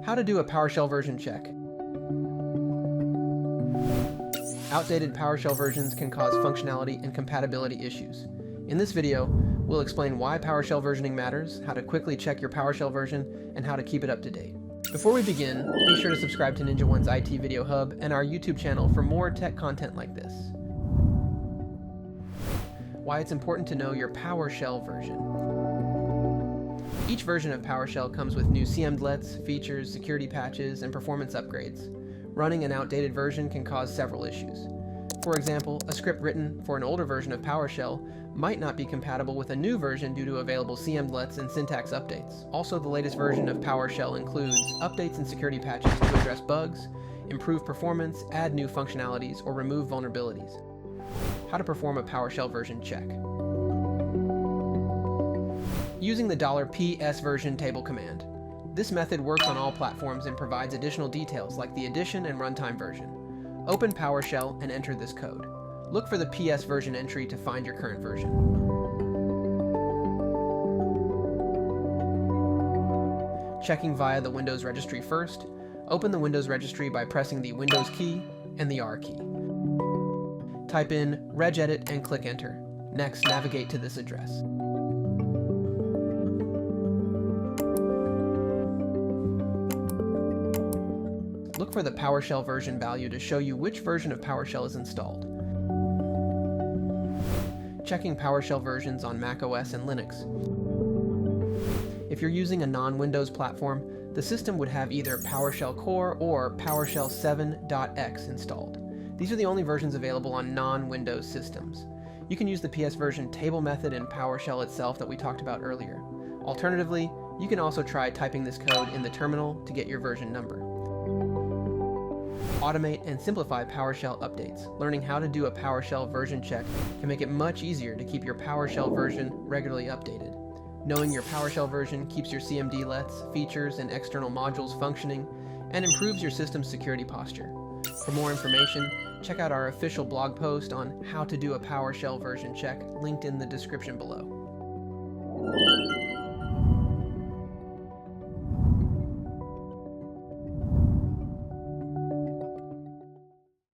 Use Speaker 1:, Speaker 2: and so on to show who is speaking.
Speaker 1: How to do a PowerShell version check. Outdated PowerShell versions can cause functionality and compatibility issues. In this video, we'll explain why PowerShell versioning matters, how to quickly check your PowerShell version, and how to keep it up to date. Before we begin, be sure to subscribe to Ninja One's IT Video Hub and our YouTube channel for more tech content like this. Why it's important to know your PowerShell version. Each version of PowerShell comes with new CMDLETs, features, security patches, and performance upgrades. Running an outdated version can cause several issues. For example, a script written for an older version of PowerShell might not be compatible with a new version due to available CMDLETs and syntax updates. Also, the latest version of PowerShell includes updates and security patches to address bugs, improve performance, add new functionalities, or remove vulnerabilities. How to perform a PowerShell version check. Using the $PS version table command. This method works on all platforms and provides additional details like the edition and runtime version. Open PowerShell and enter this code. Look for the PS version entry to find your current version. Checking via the Windows registry first. Open the Windows registry by pressing the Windows key and the R key. Type in regedit and click enter. Next, navigate to this address. Look for the PowerShell version value to show you which version of PowerShell is installed. Checking PowerShell versions on macOS and Linux. If you're using a non-Windows platform, the system would have either PowerShell Core or PowerShell 7.x installed. These are the only versions available on non-Windows systems. You can use the PS version table method in PowerShell itself that we talked about earlier. Alternatively, you can also try typing this code in the terminal to get your version number. Automate and simplify PowerShell updates. Learning how to do a PowerShell version check can make it much easier to keep your PowerShell version regularly updated. Knowing your PowerShell version keeps your CMDLETs, features, and external modules functioning and improves your system's security posture. For more information, check out our official blog post on how to do a PowerShell version check, linked in the description below.